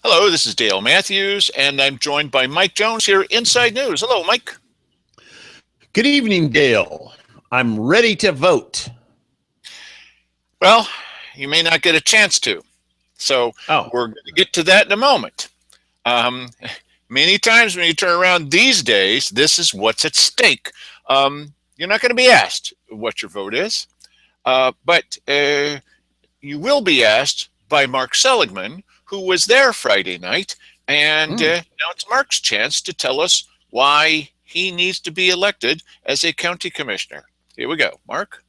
Hello, this is Dale Matthews, and I'm joined by Mike Jones here, Inside News. Hello, Mike. Good evening, Dale. I'm ready to vote. Well, you may not get a chance to, so we're going to get to that in a moment. Many times when you turn around these days, this is what's at stake. You're not going to be asked what your vote is, but you will be asked by Mark Seligman, who was there Friday night, and now it's Mark's chance to tell us why he needs to be elected as a county commissioner. Here we go. Mark?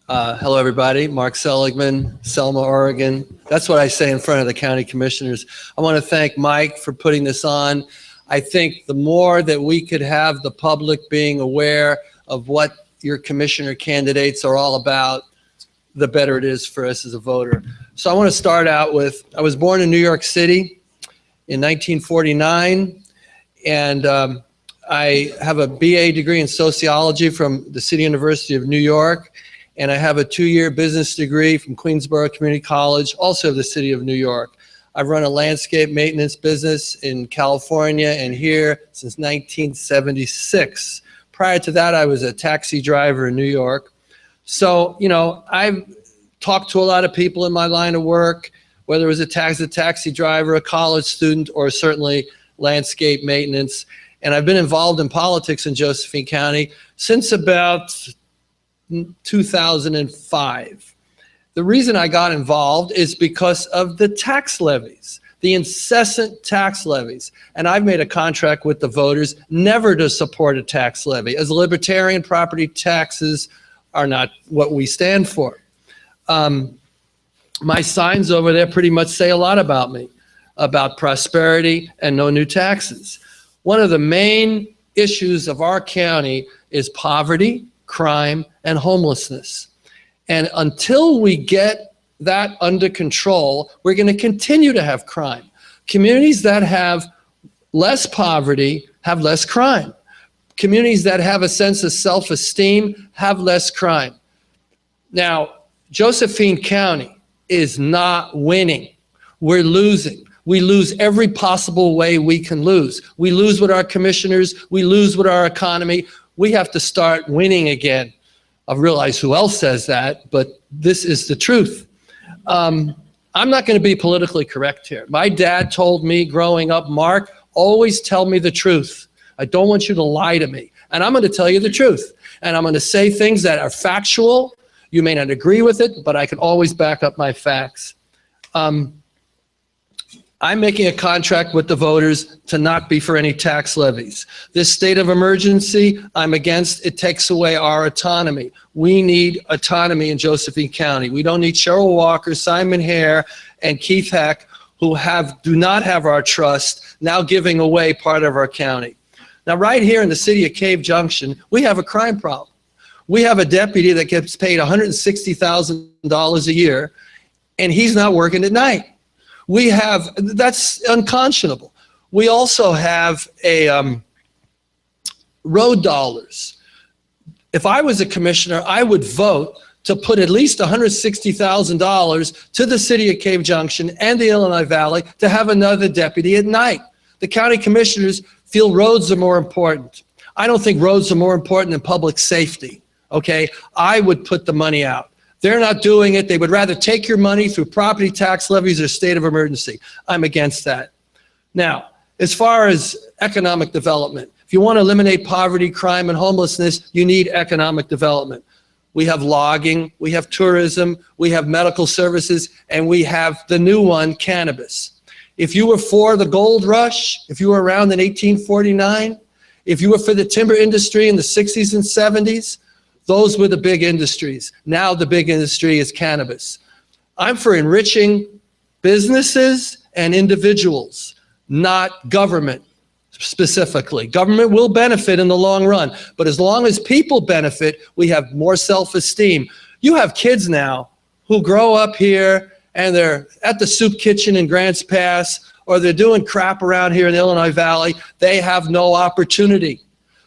Hello, everybody. Mark Seligman, Selma, Oregon. That's what I say in front of the county commissioners. I want to thank Mike for putting this on. I think the more that we could have the public being aware of what your commissioner candidates are all about, the better it is for us as a voter. So I want to start out with, I was born in New York City in 1949, and I have a BA degree in sociology from the City University of New York, and I have a 2-year business degree from Queensborough Community College, also of the City of New York. I've run a landscape maintenance business in California and here since 1976. Prior to that, I was a taxi driver in New York. So, you know, I've talked to a lot of people in my line of work, whether it was a taxi driver, a college student, or certainly landscape maintenance. And I've been involved in politics in Josephine County since about 2005. The reason I got involved is because of the tax levies, the incessant tax levies. And I've made a contract with the voters never to support a tax levy. As a libertarian, property taxes are not what we stand for. My signs over there pretty much say a lot about me, about prosperity and no new taxes. One of the main issues of our county is poverty, crime, and homelessness. And until we get that under control, we're going to continue to have crime. Communities that have less poverty have less crime. Communities that have a sense of self-esteem have less crime. Now, Josephine County is not winning. We're losing. We lose every possible way we can lose. We lose with our commissioners. We lose with our economy. We have to start winning again. I realize who else says that, but this is the truth. I'm not going to be politically correct here. My dad told me growing up, Mark, always tell me the truth. I don't want you to lie to me. And I'm going to tell you the truth. And I'm going to say things that are factual. You may not agree with it, but I can always back up my facts. I'm making a contract with the voters to not be for any tax levies. This state of emergency, I'm against. It takes away our autonomy. We need autonomy in Josephine County. We don't need Cheryl Walker, Simon Hare, and Keith Heck, who do not have our trust, now giving away part of our county. Now, right here in the city of Cave Junction, we have a crime problem. We have a deputy that gets paid $160,000 a year, and he's not working at night. That's unconscionable. We also have a road dollars. If I was a commissioner, I would vote to put at least $160,000 to the city of Cave Junction and the Illinois Valley to have another deputy at night. The county commissioners feel roads are more important. I don't think roads are more important than public safety, okay? I would put the money out. They're not doing it. They would rather take your money through property tax levies or state of emergency. I'm against that. Now, as far as economic development, if you want to eliminate poverty, crime, and homelessness, you need economic development. We have logging, we have tourism, we have medical services, and we have the new one, cannabis. If you were for the gold rush, if you were around in 1849, if you were for the timber industry in the 60s and 70s, those were the big industries. Now the big industry is cannabis. I'm for enriching businesses and individuals, not government specifically. Government will benefit in the long run, but as long as people benefit, we have more self-esteem. You have kids now who grow up here and they're at the soup kitchen in Grants Pass, or they're doing crap around here in the Illinois Valley. They have no opportunity.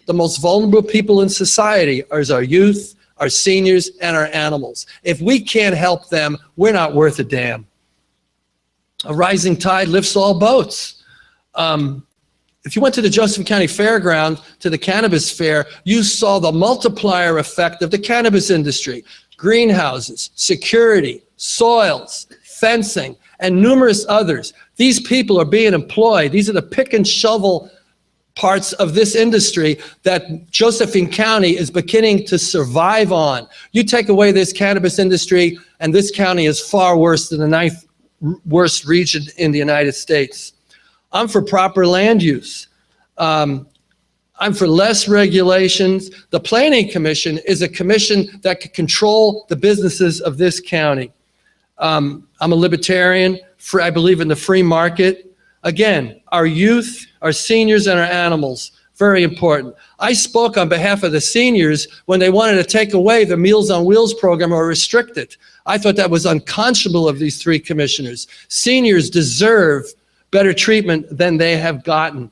The most vulnerable people in society are our youth, our seniors, and our animals. If we can't help them, we're not worth a damn. A rising tide lifts all boats. If you went to the Josephine County Fairground, to the cannabis fair, you saw the multiplier effect of the cannabis industry. Greenhouses, security, soils, fencing, and numerous others. These people are being employed. These are the pick and shovel parts of this industry that Josephine County is beginning to survive on. You take away this cannabis industry, and this county is far worse than the 9th worst region in the United States. I'm for proper land use. I'm for less regulations. The Planning Commission is a commission that can control the businesses of this county. I'm a libertarian. I believe in the free market. Again, our youth, our seniors, and our animals, very important. I spoke on behalf of the seniors when they wanted to take away the Meals on Wheels program or restrict it. I thought that was unconscionable of these 3 commissioners. Seniors deserve better treatment than they have gotten.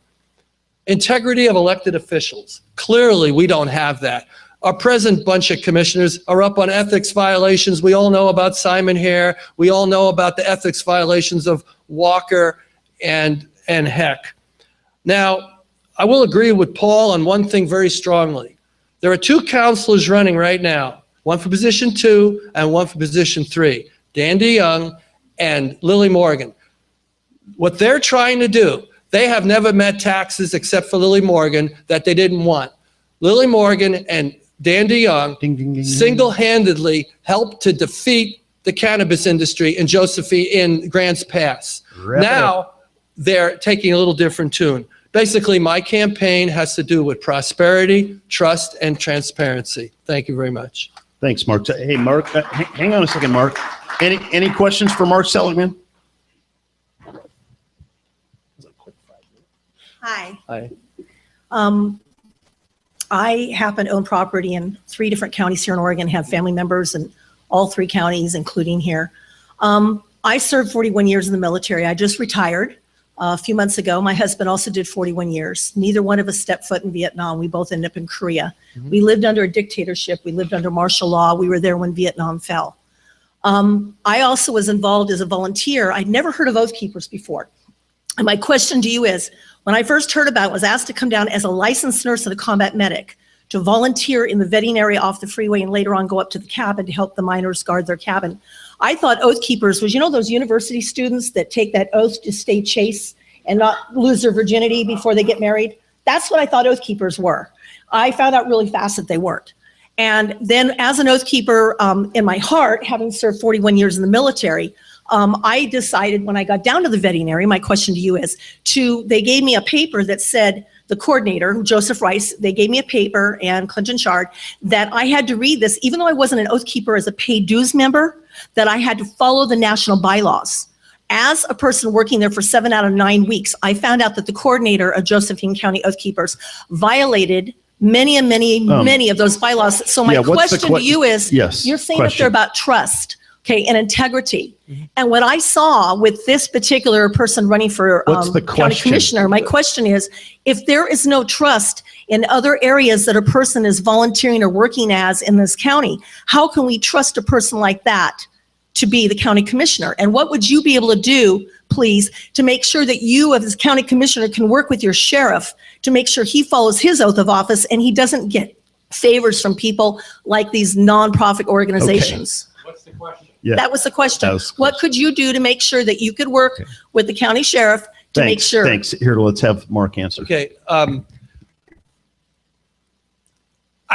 Integrity of elected officials. Clearly, we don't have that. Our present bunch of commissioners are up on ethics violations. We all know about Simon Hare. We all know about the ethics violations of Walker and Heck. Now, I will agree with Paul on one thing very strongly. There are 2 counselors running right now, one for position 2 and one for position 3, Dan DeYoung and Lily Morgan. What they're trying to do, they have never met taxes except for Lily Morgan that they didn't want. Lily Morgan and Dan DeYoung single-handedly helped to defeat the cannabis industry in Josephine in Grants Pass. Now they're taking a little different tune. Basically, my campaign has to do with prosperity, trust, and transparency. Thank you very much. Thanks, Mark. Hey, Mark, hang on a second, Mark. Any questions for Mark Seligman? Hi. Hi. I happen to own property in 3 different counties here in Oregon, have family members in all 3 counties, including here. I served 41 years in the military. I just retired a few months ago. My husband also did 41 years. Neither one of us stepped foot in Vietnam. We both ended up in Korea. We lived under a dictatorship. We lived under martial law. We were there when Vietnam fell. I also was involved as a volunteer. I'd never heard of Oath Keepers before. And my question to you is, when I first heard about it, I was asked to come down as a licensed nurse and a combat medic to volunteer in the vetting area off the freeway and later on go up to the cabin to help the miners guard their cabin. I thought Oath Keepers was, you know, those university students that take that oath to stay chaste and not lose their virginity before they get married? That's what I thought Oath Keepers were. I found out really fast that they weren't. And then as an Oath Keeper in my heart, having served 41 years in the military, I decided when I got down to the vetting area, my question to you is, they gave me a paper that said, the coordinator, Joseph Rice, they gave me a paper, and Clinton Shard, that I had to read this, even though I wasn't an Oath Keeper as a paid dues member, that I had to follow the national bylaws. As a person working there for 7 out of 9 weeks, I found out that the coordinator of Josephine County Oath Keepers violated many of those bylaws. So my question to you is, you're saying that they're about trust, okay, and integrity. And what I saw with this particular person running for county commissioner, my question is, if there is no trust in other areas that a person is volunteering or working as in this county, how can we trust a person like that to be the county commissioner? And what would you be able to do, please, to make sure that you as county commissioner can work with your sheriff to make sure he follows his oath of office and he doesn't get favors from people like these nonprofit organizations? Okay. What's the question? Yeah, that was the question. What could you do to make sure that you could work with the county sheriff to make sure? Thanks. Here, let's have Mark answer. Okay. I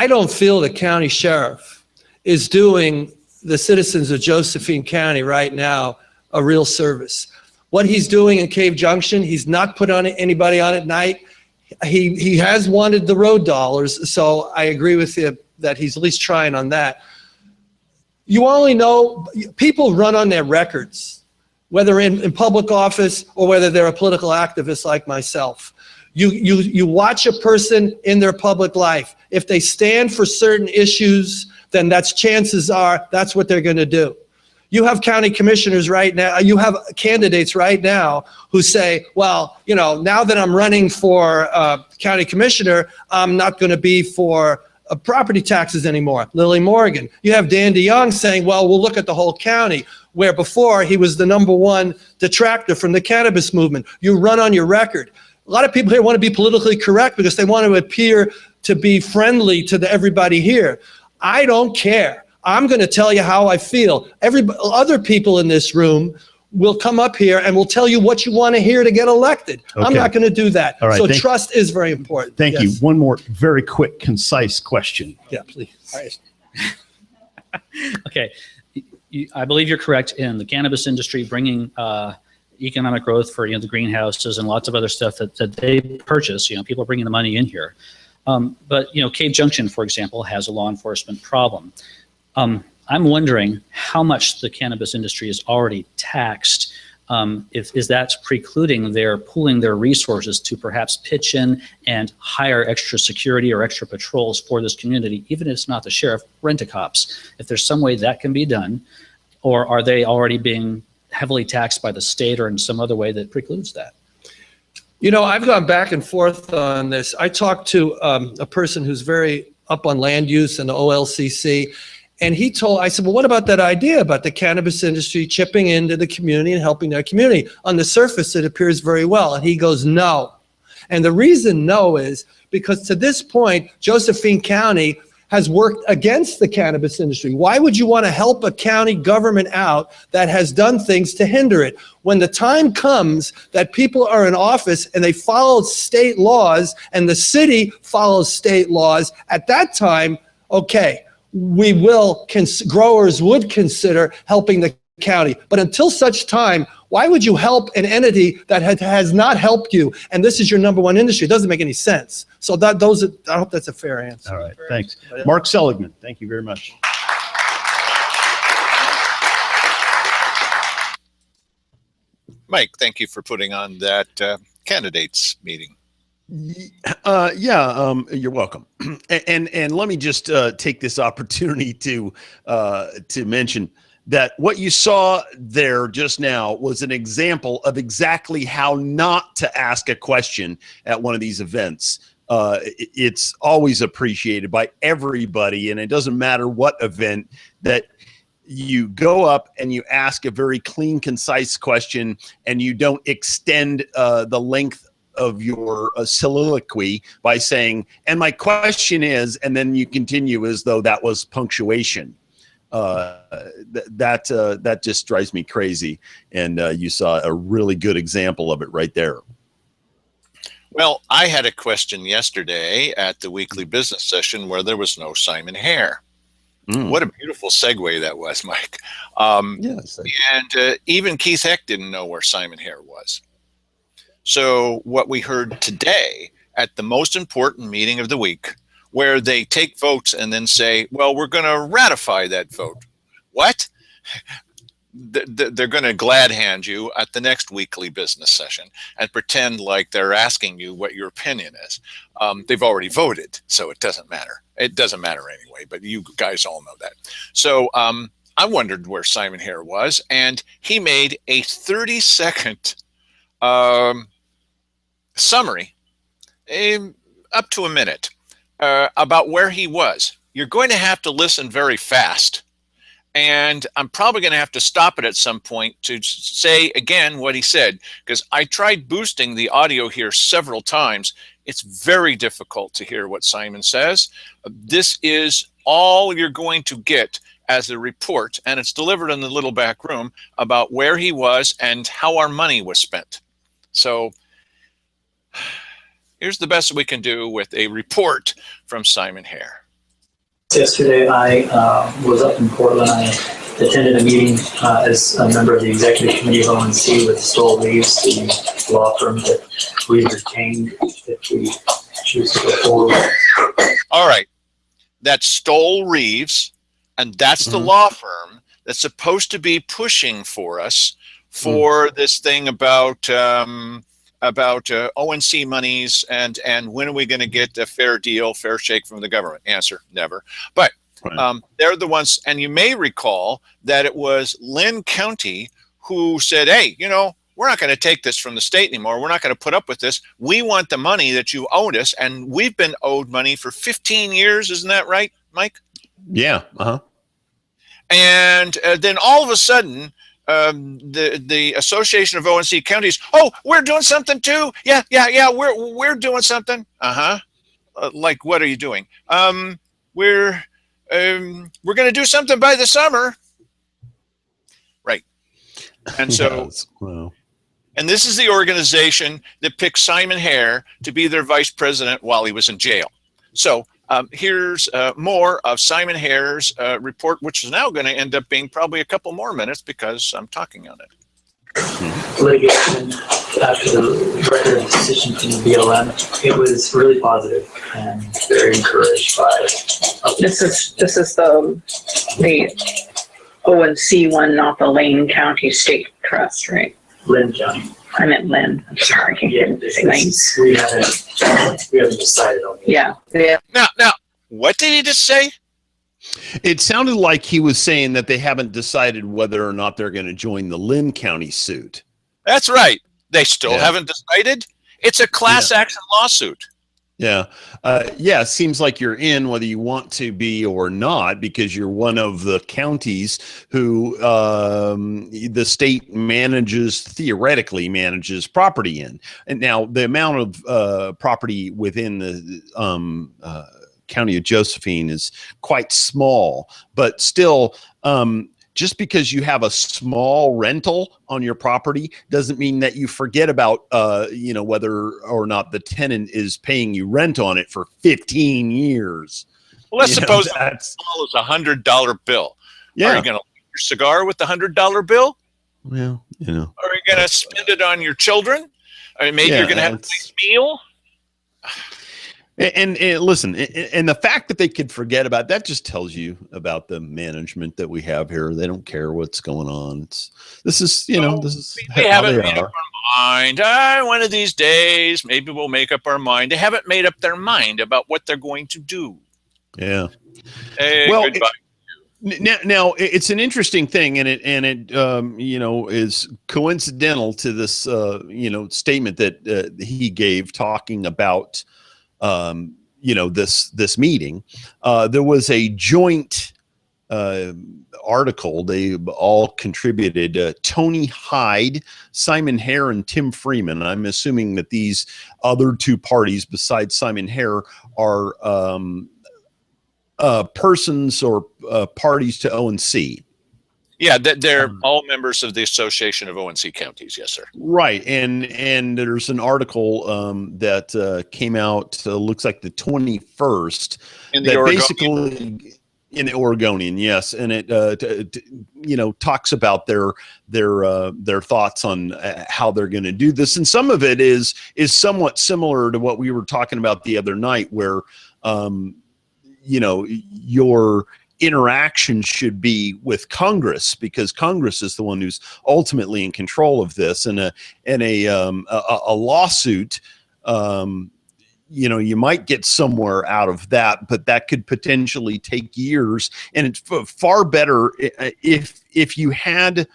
don't feel the county sheriff is doing the citizens of Josephine County right now a real service. What he's doing in Cave Junction, he's not put on anybody on at night. He has wanted the road dollars, so I agree with you that he's at least trying on that. You only know, people run on their records, whether in public office or whether they're a political activist like myself. You watch a person in their public life. If they stand for certain issues, then chances are that's what they're going to do. You have county commissioners right now, you have candidates right now who say, well, you know, now that I'm running for county commissioner, I'm not going to be for property taxes anymore. Lily Morgan. You have Dan DeYoung saying, well, we'll look at the whole county. where before he was the #1 detractor from the cannabis movement. You run on your record. A lot of people here want to be politically correct because they want to appear to be friendly to everybody here. I don't care. I'm going to tell you how I feel. Other people in this room will come up here and will tell you what you want to hear to get elected. Okay. I'm not going to do that. All right, so trust is very important. Thank you. One more very quick, concise question. Yeah, please. All right. Okay. I believe you're correct in the cannabis industry bringing economic growth for the greenhouses and lots of other stuff that they purchase. People are bringing the money in here. But Cave Junction, for example, has a law enforcement problem. I'm wondering how much the cannabis industry is already taxed. Is that precluding their pooling their resources to perhaps pitch in and hire extra security or extra patrols for this community, even if it's not the sheriff, rent-a-cops? If there's some way that can be done, or are they already being heavily taxed by the state or in some other way that precludes that? I've gone back and forth on this. I talked to a person who's very up on land use and the OLCC, and I said, well, what about that idea about the cannabis industry chipping into the community and helping their community? On the surface, it appears very well. And he goes, no. And the reason no is because to this point, Josephine County has worked against the cannabis industry. Why would you want to help a county government out that has done things to hinder it? When the time comes that people are in office and they follow state laws and the city follows state laws, at that time, okay, growers would consider helping the county. But until such time, why would you help an entity that has not helped you? And this is your #1 industry. It doesn't make any sense. So I hope that's a fair answer. All right, thanks. Mark Seligman, thank you very much. Mike, thank you for putting on that candidates meeting. You're welcome. And let me just take this opportunity to mention that what you saw there just now was an example of exactly how not to ask a question at one of these events. It's always appreciated by everybody, and it doesn't matter what event, that you go up and you ask a very clean, concise question, and you don't extend the length of your soliloquy by saying, and my question is, and then you continue as though that was punctuation. That just drives me crazy. And you saw a really good example of it right there. Well, I had a question yesterday at the weekly business session where there was no Simon Hare. What a beautiful segue that was, Mike. Yes. And even Keith Heck didn't know where Simon Hare was. So what we heard today at the most important meeting of the week, where they take votes and then say, well, we're going to ratify that vote. What? They're going to glad hand you at the next weekly business session and pretend like they're asking you what your opinion is. They've already voted, so it doesn't matter. It doesn't matter anyway, but you guys all know that. So I wondered where Simon Hare was, and he made a 30-second summary, up to a minute, about where he was. You're going to have to listen very fast, and I'm probably going to have to stop it at some point to say again what he said, because I tried boosting the audio here several times. It's very difficult to hear what Simon says. This is all you're going to get as a report, and it's delivered in the little back room about where he was and how our money was spent. So here's the best we can do with a report from Simon Hare. Yesterday, I was up in Portland. I attended a meeting as a member of the executive committee of ONC with Stoll Reeves, the law firm that we retained if we choose to go forward. All right. That's Stoll Reeves, and that's the law firm that's supposed to be pushing for us for this thing about ONC monies and when are we going to get a fair deal, fair shake from the government? Answer, never. But they're the ones, and you may recall that it was Lynn County who said, hey, you know, we're not going to take this from the state anymore. We're not going to put up with this. We want the money that you owed us, and we've been owed money for 15 years. Isn't that right, Mike? Yeah. And then all of a sudden, the Association of ONC Counties. Oh, we're doing something too. Yeah. We're doing something. Like, what are you doing? We're going to do something by the summer, right? And so, Yes. Well, and this is the organization that picked Simon Hare to be their vice president while he was in jail. So here's more of Simon Hare's report, which is now going to end up being probably a couple more minutes because I'm talking on it. Litigation after the record of decision from the BLM, it was really positive and very encouraged by. This is the ONC one, not the Lane County State Trust, right? Lynn County. I meant Lynn. I'm sorry. Yeah, Lane. we haven't decided on it. Yeah. Now, what did he just say? it sounded like he was saying that they haven't decided whether or not they're going to join the Lynn County suit. That's right. They still haven't decided. It's a class action lawsuit. Yeah. Yeah. It seems like you're in whether you want to be or not, because you're one of the counties who the state theoretically manages property in. And now the amount of property within the county of Josephine is quite small, but still, just because you have a small rental on your property doesn't mean that you forget about, whether or not the tenant is paying you rent on it for 15 years. Well, let's suppose that's small as $100 bill. Yeah. Are you going to light your cigar with the $100 bill? Well, Are you going to spend it on your children? I mean, maybe you're going to have a nice meal. And listen, and the fact that they could forget about that just tells you about the management that we have here. They don't care what's going on. This is they haven't made up our mind. One of these days, maybe we'll make up our mind. They haven't made up their mind about what they're going to do. Yeah. Hey, well, goodbye. Now it's an interesting thing, and it is coincidental to this statement that he gave talking about this meeting. There was a joint article they all contributed. Tony Hyde, Simon Hare, and Tim Freeman. I'm assuming that these other two parties besides Simon Hare are persons or parties to ONC. Yeah, they're all members of the Association of ONC Counties. Yes, sir. Right, and there's an article that came out. Looks like the 21st. In the Oregonian. Basically in the Oregonian, yes, and it talks about their thoughts on how they're going to do this, and some of it is somewhat similar to what we were talking about the other night, where your interaction should be with Congress, because Congress is the one who's ultimately in control of this, and a lawsuit, you might get somewhere out of that, but that could potentially take years. And it's far better if you had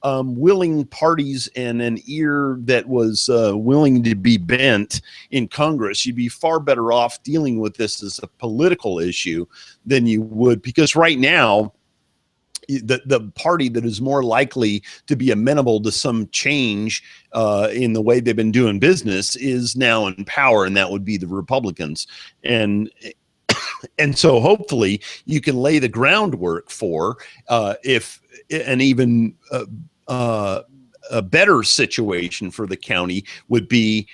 willing parties and an ear that was willing to be bent in Congress. You'd be far better off dealing with this as a political issue than you would, because right now the party that is more likely to be amenable to some change in the way they've been doing business is now in power, and that would be the Republicans. And so hopefully you can lay the groundwork for if an even a better situation for the county would be,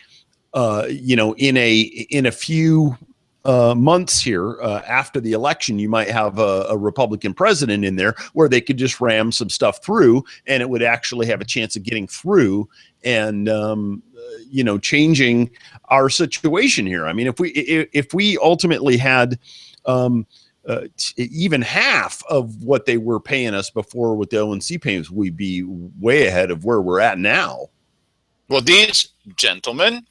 in a few months here after the election, you might have a Republican president in there where they could just ram some stuff through, and it would actually have a chance of getting through and changing our situation here. I mean, if we ultimately had even half of what they were paying us before with the ONC payments, we'd be way ahead of where we're at now. Well, these gentlemen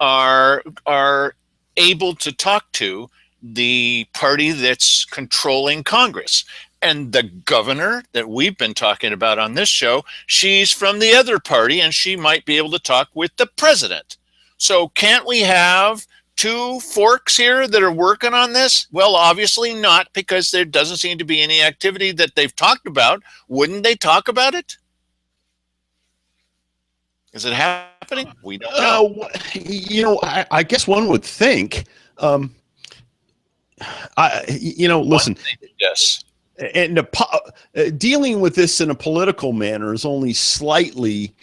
are able to talk to the party that's controlling Congress. And the governor that we've been talking about on this show, she's from the other party, and she might be able to talk with the president. So can't we have two forks here that are working on this? Well, obviously not, because there doesn't seem to be any activity that they've talked about. Wouldn't they talk about it? Is it happening? We don't know. I guess one would think. Listen. Yes. And dealing with this in a political manner is only slightly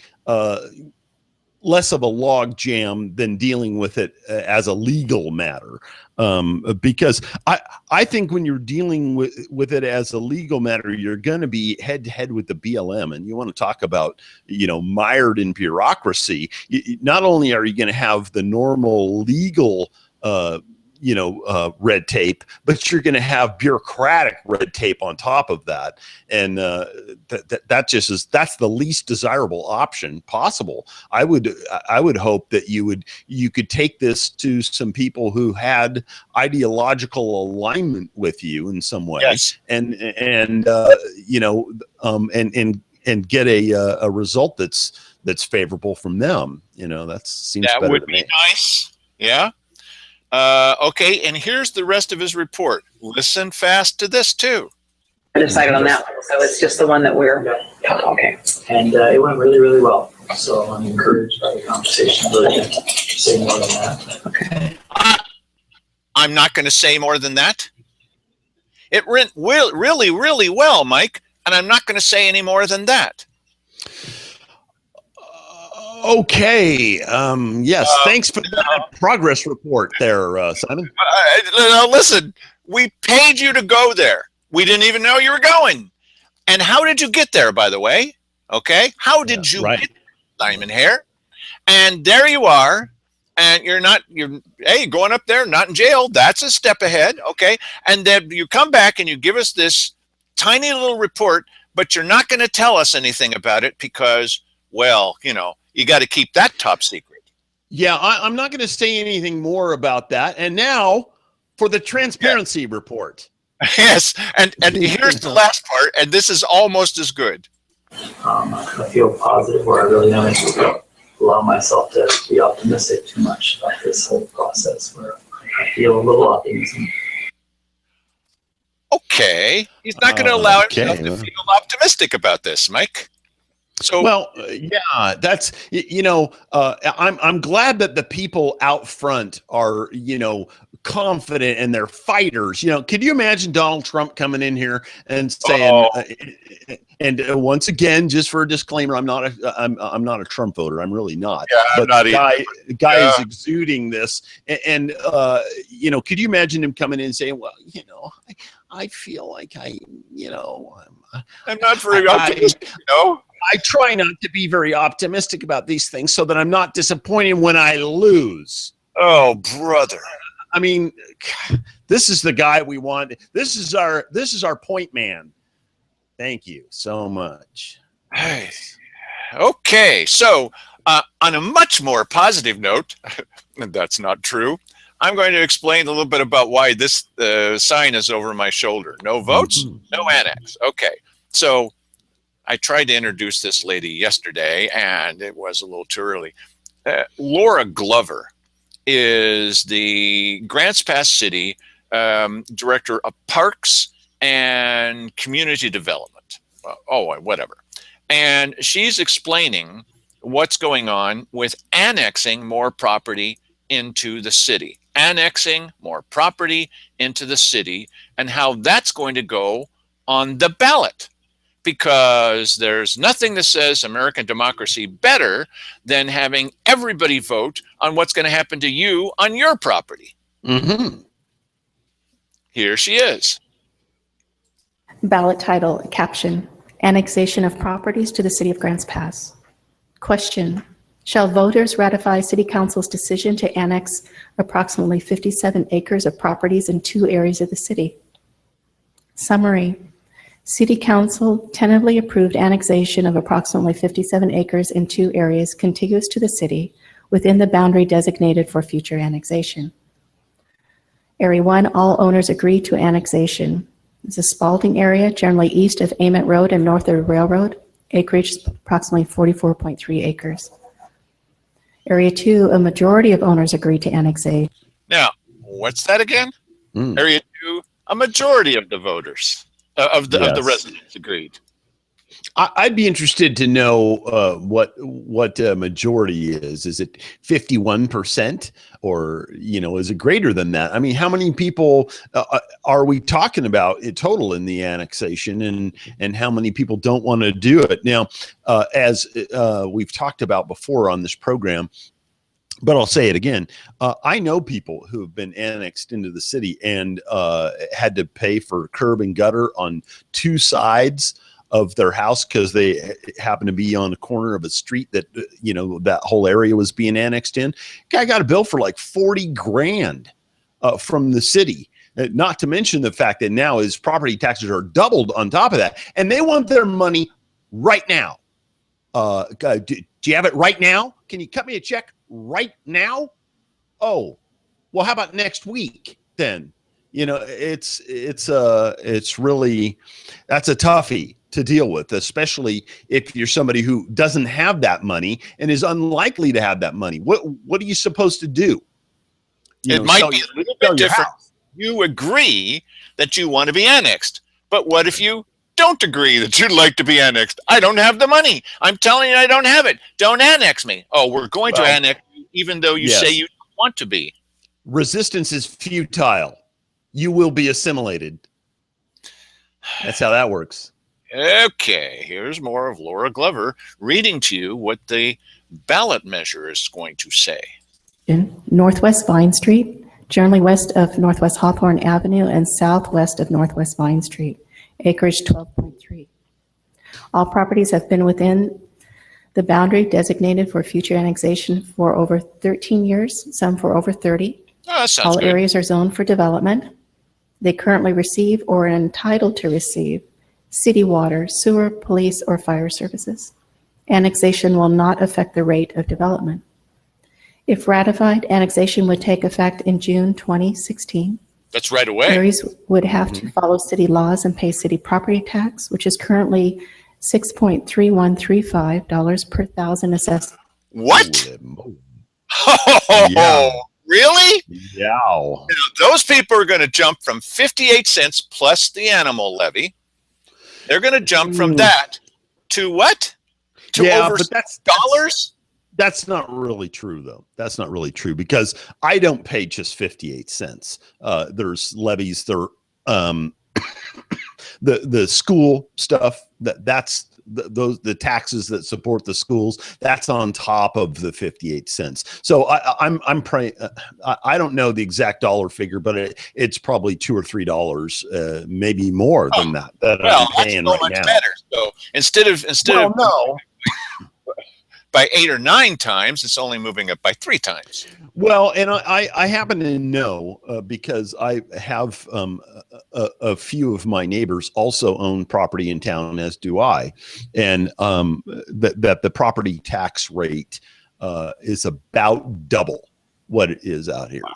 less of a log jam than dealing with it as a legal matter. Because I think when you're dealing with it as a legal matter, you're going to be head to head with the BLM, and you want to talk about, mired in bureaucracy. Not only are you going to have the normal legal red tape, but you're going to have bureaucratic red tape on top of that. And that's the least desirable option possible. I would hope that you could take this to some people who had ideological alignment with you in some way. Yes. and get a result that's favorable from them. That seems that better would to be me. nice. Yeah. Okay, and here's the rest of his report. Listen fast to this too. I decided on that one, so it's just the one that we're, okay. And it went really, really well. So I'm encouraged by the conversation, but I can't say more than that. Okay. I'm not going to say more than that. It went really, really well, Mike, and I'm not going to say any more than that. Okay. Yes. Thanks for that progress report there, Simon. Listen, we paid you to go there. We didn't even know you were going. And how did you get there, by the way? Okay. How did you get Simon Hare? And there you are. And you're going up there, not in jail. That's a step ahead. Okay. And then you come back and you give us this tiny little report, but you're not going to tell us anything about it because, well, you got to keep that top secret. Yeah, I'm not going to say anything more about that. And now for the transparency report. Yes, and here's the last part, and this is almost as good. I feel positive where I really don't allow myself to be optimistic too much about this whole process, where I feel a little optimism. Okay, he's not going to allow himself to feel optimistic about this, Mike. So, yeah, that's, I'm glad that the people out front are, confident and they're fighters. Could you imagine Donald Trump coming in here and saying, once again, just for a disclaimer, I'm not a Trump voter. I'm really not. Yeah, but not the guy is exuding this. And could you imagine him coming in and saying, well, I feel like I'm not very optimistic, I try not to be very optimistic about these things so that I'm not disappointed when I lose. Oh, brother. I mean, this is the guy we want. This is our point man. Thank you so much. Hey. Okay. So on a much more positive note, that's not true. I'm going to explain a little bit about why this sign is over my shoulder. No votes, no annex. Okay. So I tried to introduce this lady yesterday, and it was a little too early. Laura Glover is the Grants Pass City Director of Parks and Community Development. Whatever. And she's explaining what's going on with annexing more property into the city. Annexing more property into the city and how that's going to go on the ballot. Because there's nothing that says American democracy better than having everybody vote on what's going to happen to you on your property. Mm-hmm. Here she is. Ballot title, caption, Annexation of Properties to the City of Grants Pass. Question, shall voters ratify City Council's decision to annex approximately 57 acres of properties in 2 areas of the city? Summary. City Council tentatively approved annexation of approximately 57 acres in 2 areas contiguous to the city within the boundary designated for future annexation. Area 1, all owners agree to annexation. It's a Spalding area, generally east of Ament Road and north of the railroad. Acreage is approximately 44.3 acres. Area 2, a majority of owners agree to annexation. Now, what's that again? Area 2, a majority of the voters. Of the residents agreed. I'd be interested to know what majority is. Is it 51%, or is it greater than that? I mean, how many people are we talking about in total in the annexation, and how many people don't want to do it now? As we've talked about before on this program, but I'll say it again. I know people who have been annexed into the city and had to pay for curb and gutter on two sides of their house because they happen to be on a corner of a street that that whole area was being annexed in. Guy got a bill for like 40 grand from the city. Not to mention the fact that now his property taxes are doubled on top of that, and they want their money right now. Do you have it right now? Can you cut me a check right now? Oh, well, how about next week then? It's really, that's a toughie to deal with, especially if you're somebody who doesn't have that money and is unlikely to have that money. What are you supposed to do? It might be a little bit different. You agree that you want to be annexed, but what if you don't agree that you'd like to be annexed? I don't have the money. I'm telling you, I don't have it. Don't annex me. Oh, we're going to annex you, even though you say you don't want to be. Resistance is futile. You will be assimilated. That's how that works. Okay, here's more of Laura Glover reading to you what the ballot measure is going to say. In Northwest Vine Street, generally west of Northwest Hawthorne Avenue and southwest of Northwest Vine Street, acreage 12.3. All properties have been within the boundary designated for future annexation for over 13 years, some for over 30. Oh, all good. areas are zoned for development. They currently receive or are entitled to receive city water, sewer, police, or fire services. Annexation will not affect the rate of development. If ratified, annexation would take effect in June 2016. That's right away. Areas would have to follow city laws and pay city property tax, which is currently $6.3135 per thousand assessed. What? Yeah. Really? Yeah. Those people are going to jump from 58 cents plus the animal levy. They're going to jump from that to what? To over but that's dollars? That's not really true, though. That's not really true, because I don't pay just 58 cents. There's levies. There, the school stuff. That's the taxes that support the schools. That's on top of the 58 cents. So I'm praying. I don't know the exact dollar figure, but it's probably $2 or $3, maybe more than that. I'm paying that's so much better. So instead of by 8 or 9 times, it's only moving up by 3 times. Well, and I happen to know because I have a few of my neighbors also own property in town, as do I, and that the property tax rate is about double what it is out here. Wow.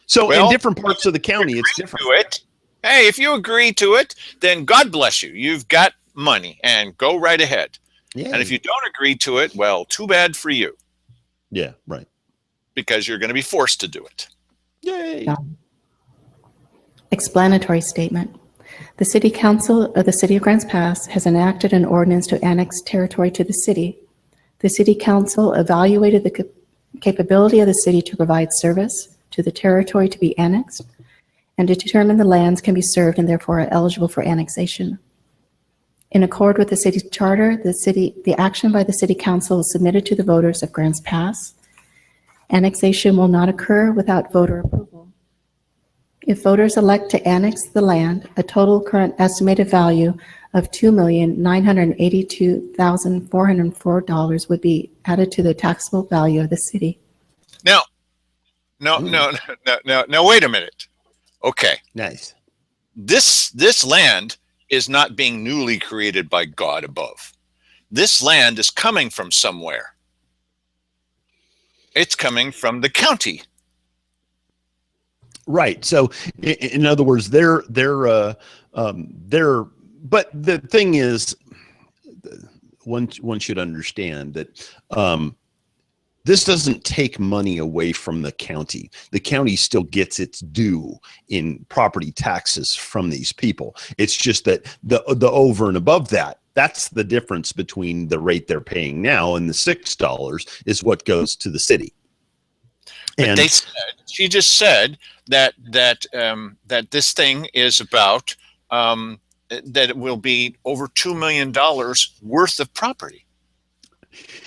So in different parts of the county, it's different. Hey, if you agree to it, then God bless you. You've got money, and go right ahead. Yeah. And if you don't agree to it, well, too bad for you. Yeah, right. Because you're going to be forced to do it. Yay. Explanatory statement. The City Council of the City of Grants Pass has enacted an ordinance to annex territory to the city. The City Council evaluated the capability of the city to provide service to the territory to be annexed and to determine the lands can be served and therefore are eligible for annexation. In accord with the city's charter, the action by the City Council is submitted to the voters of Grants Pass. Annexation will not occur without voter approval. If voters elect to annex the land, a total current estimated value of $2,982,404 would be added to the taxable value of the city. Now, no, wait a minute. Okay. Nice. This land is not being newly created by God above. This land is coming from somewhere. It's coming from the county. Right. So in other words, they're but the thing is, one should understand that This doesn't take money away from the county. The county still gets its due in property taxes from these people. It's just that the over and above that, that's the difference between the rate they're paying now and the $6 is what goes to the city. But she just said that this thing is about that it will be over $2 million worth of property,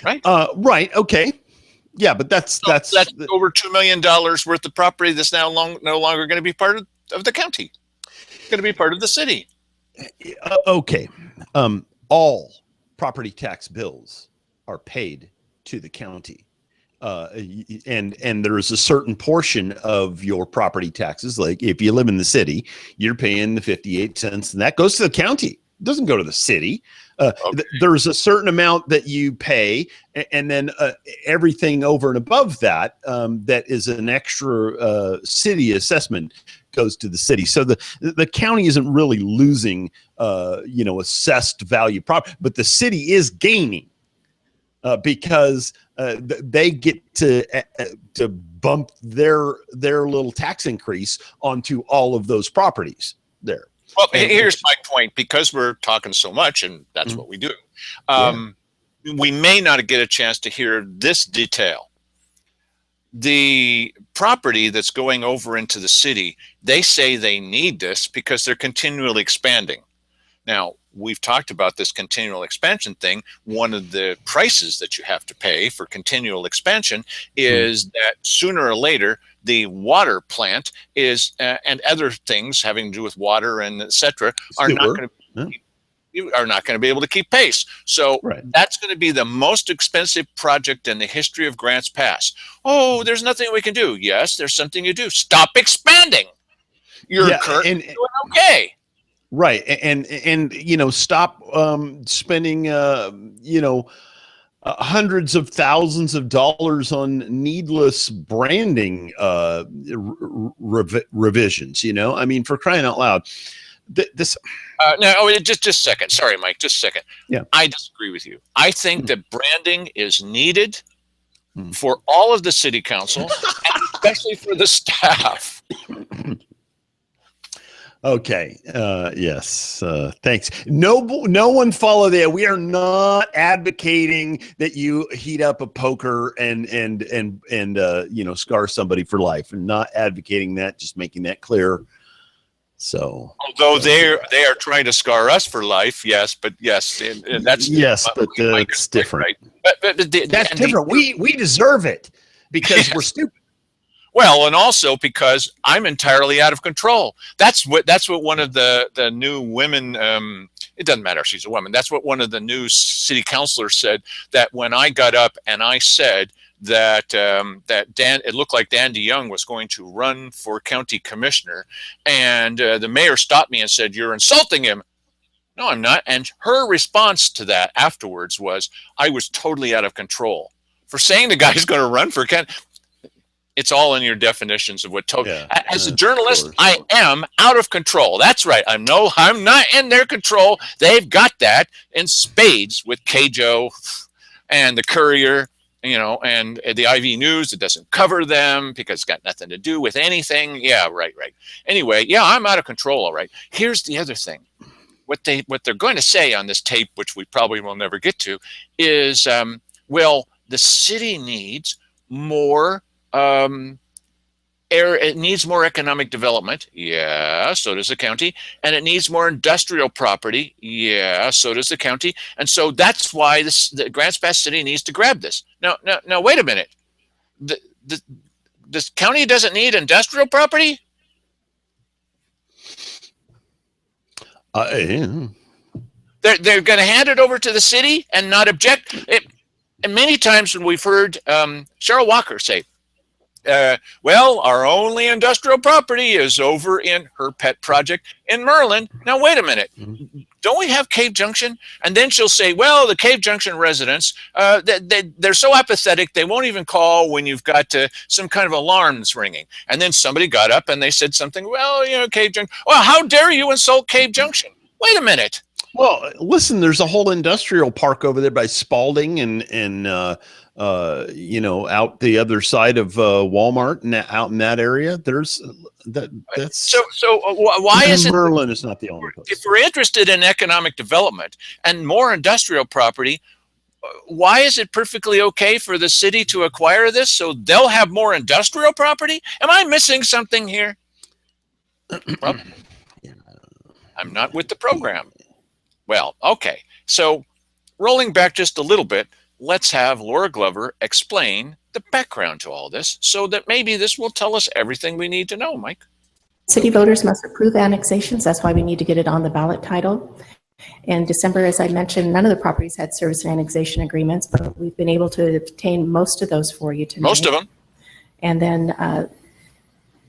right? Right. Okay. Yeah, but that's over $2 million worth of property that's now no longer going to be part of the county. It's going to be part of the city. Okay. All property tax bills are paid to the county. And there is a certain portion of your property taxes, like if you live in the city, you're paying the 58 cents, and that goes to the county. It doesn't go to the city. Okay. There's a certain amount that you pay, and then everything over and above that, that is an extra city assessment goes to the city. So the county isn't really losing, assessed value property, but the city is gaining because they get to bump their little tax increase onto all of those properties there. Well, here's my point, because we're talking so much, and that's what we do. We may not get a chance to hear this detail. The property that's going over into the city, they say they need this because they're continually expanding. Now, we've talked about this continual expansion thing. One of the prices that you have to pay for continual expansion is that sooner or later, the water plant is, and other things having to do with water and et cetera, are not going to you are not going to be able to keep pace. So that's going to be the most expensive project in the history of Grants Pass. Oh, there's nothing we can do. Yes, there's something you do. Stop expanding. You're currently doing okay. Right. And stop spending, hundreds of thousands of dollars on needless branding revisions, I mean, for crying out loud. Just a second. Sorry, Mike, just a second. Yeah. I disagree with you. I think that branding is needed for all of the city council, and especially for the staff. Okay. Yes. Thanks. No one follow that. We are not advocating that you heat up a poker and scar somebody for life. And not advocating that. Just making that clear. So, although they are trying to scar us for life, yes, but yes, and that's but it's different. Right? But that's different. We deserve it because we're stupid. Well, and also because I'm entirely out of control. That's what one of the new women. It doesn't matter if she's a woman. That's what one of the new city councilors said. That when I got up and I said that it looked like Dan DeYoung was going to run for county commissioner, and the mayor stopped me and said, "You're insulting him." No, I'm not. And her response to that afterwards was, "I was totally out of control for saying the guy's going to run for county." It's all in your definitions of what as a journalist, I am out of control. That's right. I'm not in their control. They've got that in spades with KJO and the Courier, and the IV News. It doesn't cover them because it's got nothing to do with anything. Yeah, right. Anyway, I'm out of control. All right. Here's the other thing. What they're going to say on this tape, which we probably will never get to, is, the city needs more it needs more economic development. Yeah, so does the county. And it needs more industrial property. Yeah, so does the county. And so that's why the Grants Pass City needs to grab this. Now, wait a minute. This county doesn't need industrial property? Yeah. They're going to hand it over to the city and not object. And many times when we've heard Cheryl Walker say, our only industrial property is over in her pet project in Merlin. Now, wait a minute. Don't we have Cave Junction? And then she'll say, the Cave Junction residents, they're so apathetic, they won't even call when you've got some kind of alarm that's ringing. And then somebody got up and they said something, Cave Junction. Well, how dare you insult Cave Junction? Wait a minute. Well, listen, there's a whole industrial park over there by Spalding and out the other side of Walmart and out in that area. There's that's why is it Merlin is not the only place. If we're interested in economic development and more industrial property, why is it perfectly okay for the city to acquire this so they'll have more industrial property? Am I missing something here? Well, I'm not with the program. Well, okay. So rolling back just a little bit, let's have Laura Glover explain the background to all this so that maybe this will tell us everything we need to know, Mike. City voters must approve annexations. That's why we need to get it on the ballot title. In December, as I mentioned, none of the properties had service and annexation agreements, but we've been able to obtain most of those for you tonight. Most of them. And then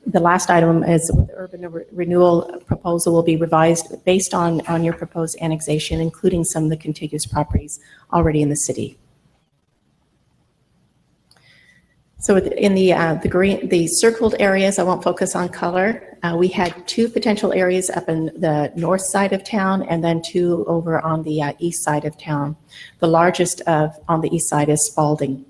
the last item is the urban renewal proposal will be revised based on your proposed annexation, including some of the contiguous properties already in the city. So in the circled areas, I won't focus on color. We had 2 potential areas up in the north side of town and then 2 over on the east side of town. The largest on the east side is Spalding.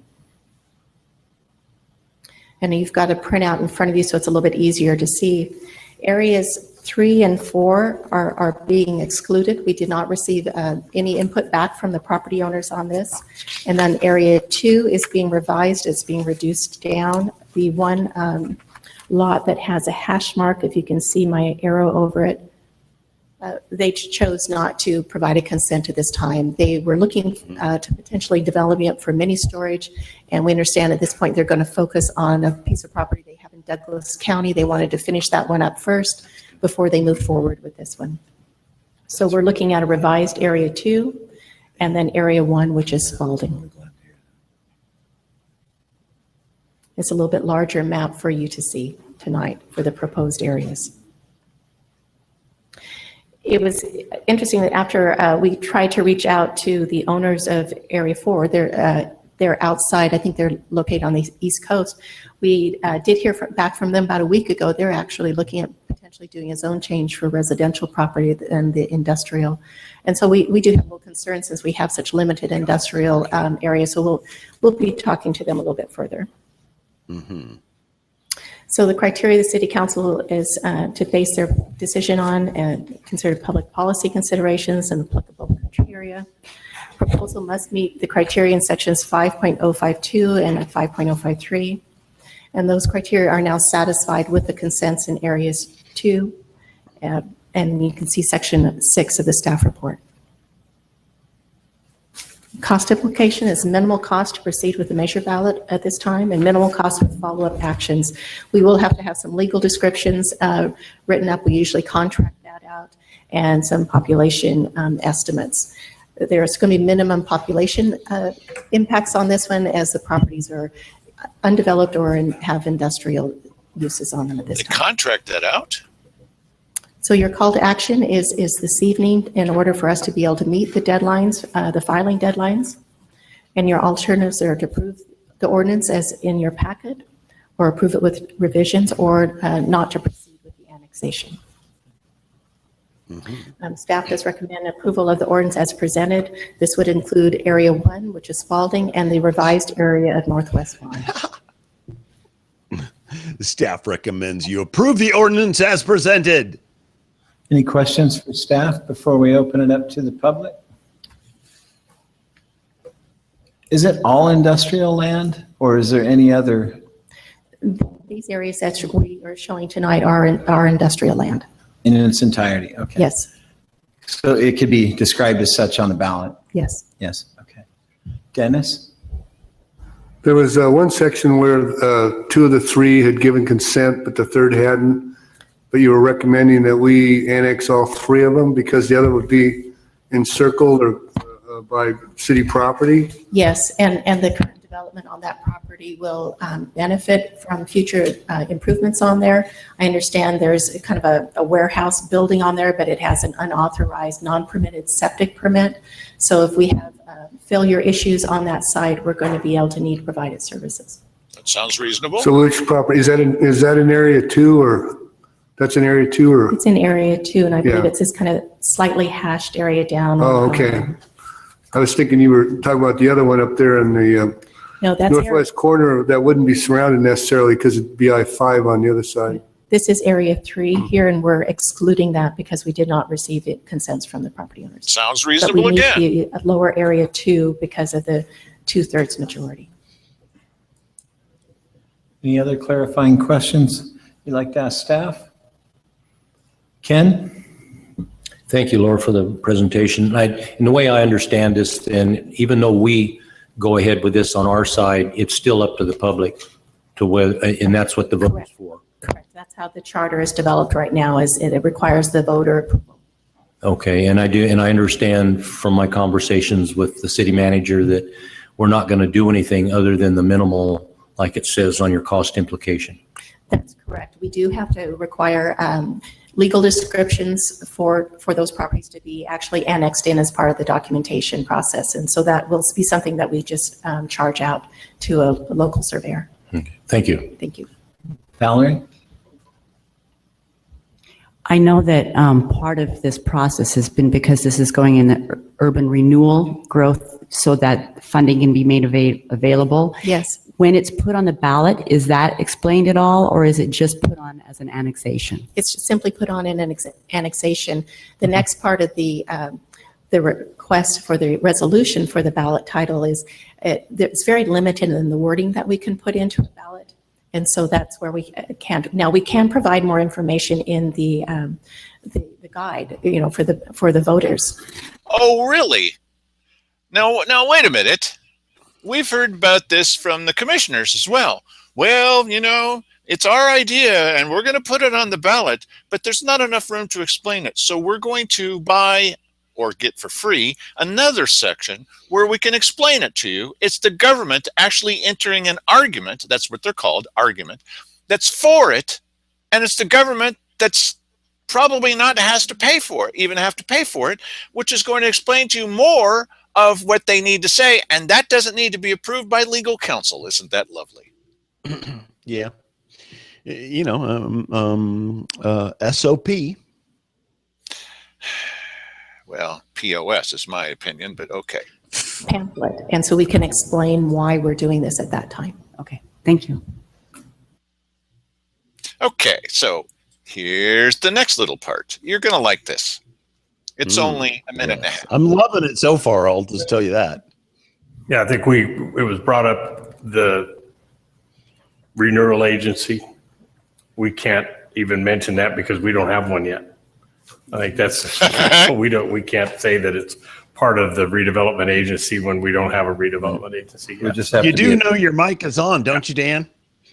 And you've got a printout in front of you, so it's a little bit easier to see. Areas 3 and 4 are being excluded. We did not receive any input back from the property owners on this. And then area 2 is being revised. It's being reduced down. The one lot that has a hash mark, if you can see my arrow over it, they chose not to provide a consent at this time. They were looking to potentially develop it for mini storage, and we understand at this point they're going to focus on a piece of property they have in Douglas County. They wanted to finish that one up first before they move forward with this one. So we're looking at a revised area 2 and then area 1, which is Spalding. It's a little bit larger map for you to see tonight for the proposed areas. It was interesting that after we tried to reach out to the owners of Area 4, they're outside, I think they're located on the East Coast. We did hear back from them about a week ago. They're actually looking at potentially doing a zone change for residential property and the industrial. And so we do have a little concern since we have such limited industrial areas. So we'll be talking to them a little bit further. Mm-hmm. So the criteria the City Council is to base their decision on and consider public policy considerations and applicable criteria. Proposal must meet the criteria in sections 5.052 and 5.053. And those criteria are now satisfied with the consents in areas 2. And you can see section 6 of the staff report. Cost implication is minimal cost to proceed with the measure ballot at this time and minimal cost with follow-up actions. We will have to have some legal descriptions written up. We usually contract that out and some population estimates. There's going to be minimum population impacts on this one as the properties are undeveloped or have industrial uses on them at this time. Contract that out? So your call to action is this evening in order for us to be able to meet the deadlines, the filing deadlines. And your alternatives are to approve the ordinance as in your packet or approve it with revisions or not to proceed with the annexation. Mm-hmm. Staff does recommend approval of the ordinance as presented. This would include Area 1, which is Spalding, and the revised area of Northwest Vaughn. The staff recommends you approve the ordinance as presented. Any questions for staff before we open it up to the public? Is it all industrial land or is there any other? These areas that we are showing tonight are industrial land. In its entirety, okay. Yes. So it could be described as such on the ballot? Yes. Yes, okay. Dennis? There was one section where 2 of the 3 had given consent, but the 3rd hadn't. But you were recommending that we annex all 3 of them because the other would be encircled or by city property? Yes, and the current development on that property will benefit from future improvements on there. I understand there's kind of a warehouse building on there, but it has an unauthorized, non-permitted septic permit. So if we have failure issues on that site, we're going to be able to need provided services. That sounds reasonable. So which property, is that in area 2 or That's an area 2 or? It's in area 2, and I believe Yeah. it's this kind of slightly hashed area down. Oh, okay. I was thinking you were talking about the other one up there in the No, that's northwest corner that wouldn't be surrounded necessarily because it'd be I-5 on the other side. This is area 3 here, and we're excluding that because we did not receive consents from the property owners. Sounds But reasonable we again. need the lower area 2 because of the 2/3 majority. Any other clarifying questions you'd like to ask staff? Ken? Thank you, Laura, for the presentation. And the way I understand this, and even though we go ahead with this on our side, it's still up to the public to whether, and that's what the vote is Correct. for. Correct. That's how the charter is developed right now, is it requires the voter approval. Okay, and I understand from my conversations with the city manager that we're not going to do anything other than the minimal, like it says on your cost implication. That's correct. We do have to require legal descriptions for those properties to be actually annexed in as part of the documentation process. And so that will be something that we just charge out to a local surveyor. Okay. Thank you. Thank you. Valerie? I know that part of this process has been because this is going in the urban renewal growth so that funding can be made available. Yes. When it's put on the ballot, is that explained at all, or is it just put on as an annexation? It's just simply put on in an annexation. The next part of the request for the resolution for the ballot title is it's very limited in the wording that we can put into a ballot. And so that's where we can't. Now we can provide more information in the guide, for the voters. Oh, really? Now, wait a minute. We've heard about this from the commissioners as well. Well, it's our idea and we're going to put it on the ballot, but there's not enough room to explain it. So we're going to buy or get for free another section where we can explain it to you. It's the government actually entering an argument. That's what they're called, argument. That's for it. And it's the government that's probably not have to pay for it, which is going to explain to you more of what they need to say, and that doesn't need to be approved by legal counsel. Isn't that lovely? Yeah. SOP. Well, POS is my opinion, but okay. Pamphlet. And so we can explain why we're doing this at that time. Okay, thank you. Okay, so here's the next little part. You're going to like this. It's only a minute and a half. I'm loving it so far, I'll just tell you that. Yeah, I think it was brought up, the renewal agency. We can't even mention that because we don't have one yet. I think that's, we can't say that it's part of the redevelopment agency when we don't have a redevelopment agency yet. We just have You to do be know your mic is on, don't you, Dan?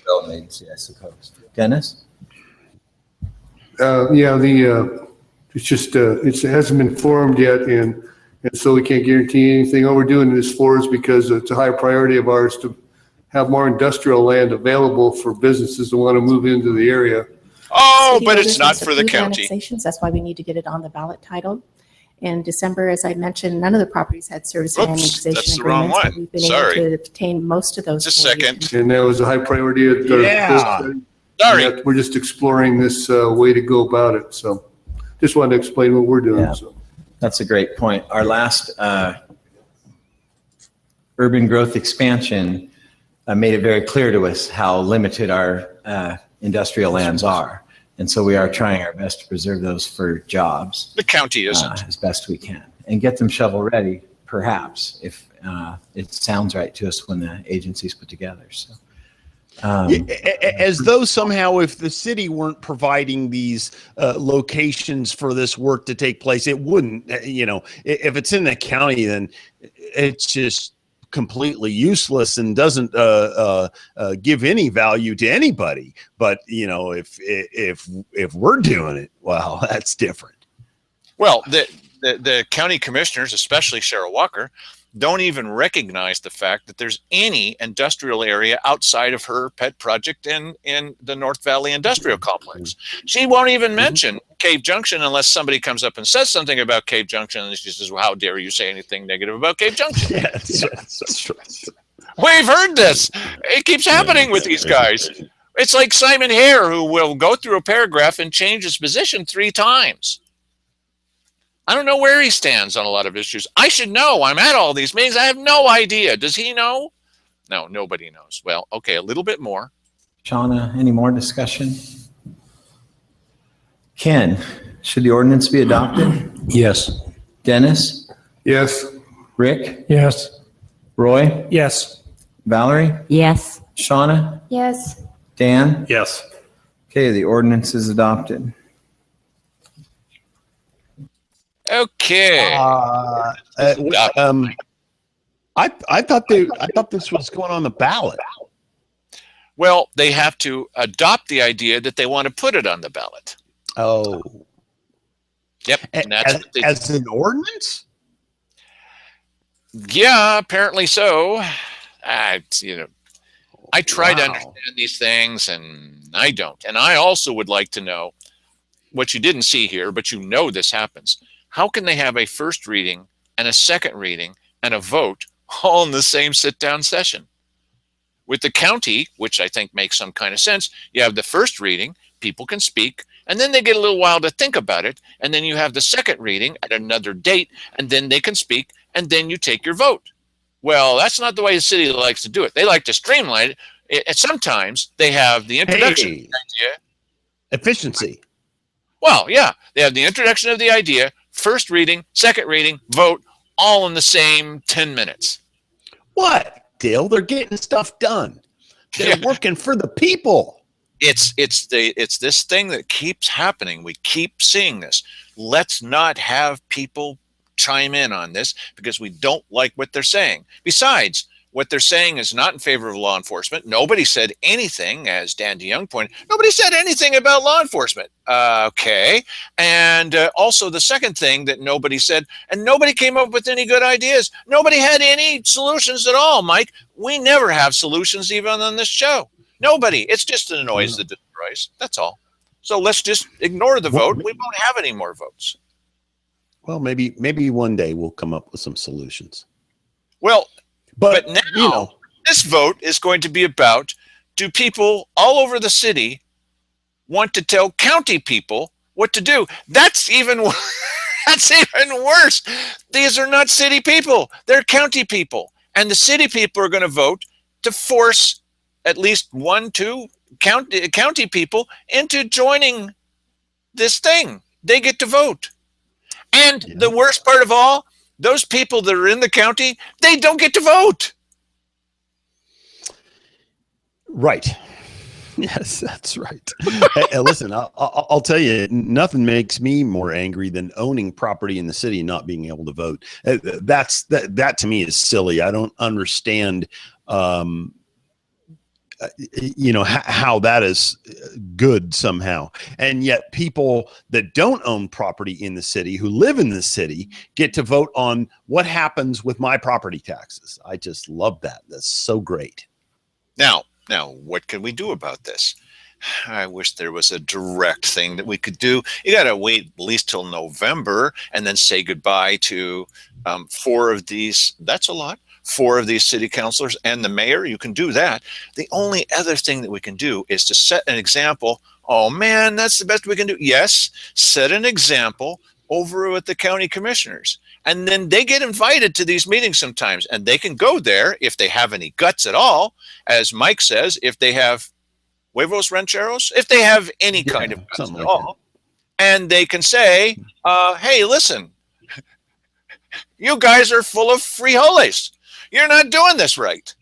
development agency, I suppose. Dennis? It's just, it hasn't been formed yet, and so we can't guarantee anything. All we're doing this for is because it's a high priority of ours to have more industrial land available for businesses that want to move into the area. Oh, City but voters it's not must for the approve county. annexations. That's why we need to get it on the ballot title. In December, as I mentioned, none of the properties had service Oops, annexation that's the wrong agreements, but one. we've been Sorry. able to obtain most of those. Just a for you. second. And that was a high priority. At the Yeah. Sorry. We're just exploring this way to go about it. So just wanted to explain what we're doing. Yeah. So. That's a great point. Our last urban growth expansion made it very clear to us how limited our industrial lands are. And so we are trying our best to preserve those for jobs The county isn't. as best we can and get them shovel ready, perhaps, if it sounds right to us when the agency's put together. So. As though somehow if the city weren't providing these locations for this work to take place, it wouldn't, if it's in the county, then it's just completely useless and doesn't give any value to anybody. But, if we're doing it, well, that's different. Well, the county commissioners, especially Cheryl Walker, don't even recognize the fact that there's any industrial area outside of her pet project in the North Valley Industrial Complex. She won't even mention Cave Junction unless somebody comes up and says something about Cave Junction, and she says, well, how dare you say anything negative about Cave Junction? Yes. We've heard this. It keeps happening with these guys. It's like Simon Hare, who will go through a paragraph and change his position 3 times. I don't know where he stands on a lot of issues. I should know. I'm at all these meetings. I have no idea. Does he know? No, nobody knows. Well, okay, a little bit more. Shauna, any more discussion? Ken, should the ordinance be adopted? Yes. Dennis? Yes. Rick? Yes. Roy? Yes. Valerie? Yes. Shauna? Yes. Dan? Yes. Okay, the ordinance is adopted. Okay. I thought this was going on the ballot. Well, they have to adopt the idea that they want to put it on the ballot. Oh. Yep. And that's what they, as an ordinance? yeah, apparently so. I try to Wow. understand these things, and I don't. And I also would like to know what you didn't see here, but you know this happens. How can they have a first reading and a second reading and a vote all in the same sit-down session? With the county, which I think makes some kind of sense, you have the first reading, people can speak, and then they get a little while to think about it, and then you have the second reading at another date, and then they can speak, and then you take your vote. Well, that's not the way the city likes to do it. They like to streamline it. And sometimes they have the introduction of the idea. Efficiency. Well, yeah, they have the introduction of the idea, first reading, second reading, vote, all in the same 10 minutes. What, Dale? They're getting stuff done. They're working for the people. It's this thing that keeps happening. We keep seeing this. Let's not have people chime in on this because we don't like what they're saying. Besides, what they're saying is not in favor of law enforcement. Nobody said anything, as Dan DeYoung pointed, nobody said anything about law enforcement. Okay. And also the second thing that nobody said, and nobody came up with any good ideas. Nobody had any solutions at all, Mike. We never have solutions even on this show. Nobody. It's just a noise that destroys. That's all. So let's just ignore the vote. We won't have any more votes. Well, maybe one day we'll come up with some solutions. Well, but now you know, this vote is going to be about, do people all over the city want to tell county people what to do? That's even worse. These are not city people. They're county people. And the city people are going to vote to force at least 1-2 county people into joining this thing. They get to vote. And the worst part of all, those people that are in the county, they don't get to vote. Right. Yes, that's right. Hey, listen, I'll tell you, nothing makes me more angry than owning property in the city and not being able to vote. That to me is silly. I don't understand, how that is good somehow. And yet people that don't own property in the city, who live in the city, get to vote on what happens with my property taxes. I just love that. That's so great. Now, what can we do about this? I wish there was a direct thing that we could do. You got to wait at least till November and then say goodbye to 4 of these. That's a lot. 4 of these city councilors and the mayor. You can do that. The only other thing that we can do is to set an example. Oh man, that's the best we can do. Yes, set an example over with the county commissioners. And then they get invited to these meetings sometimes, and they can go there if they have any guts at all. As Mike says, if they have huevos rancheros, if they have any kind of guts at all, and they can say, hey, listen, you guys are full of frijoles. You're not doing this right.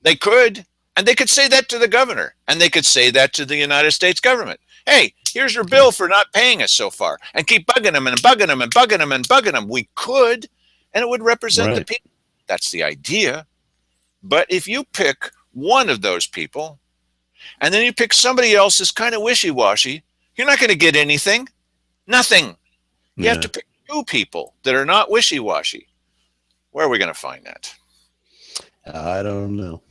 They could, and they could say that to the governor, and they could say that to the United States government. Hey, here's your bill for not paying us so far, and keep bugging them and bugging them and bugging them and bugging them. We could, and it would represent the people. That's the idea. But if you pick one of those people, and then you pick somebody else that's kind of wishy-washy, you're not going to get anything. Nothing. You have to pick 2 people that are not wishy-washy. Where are we going to find that? I don't know.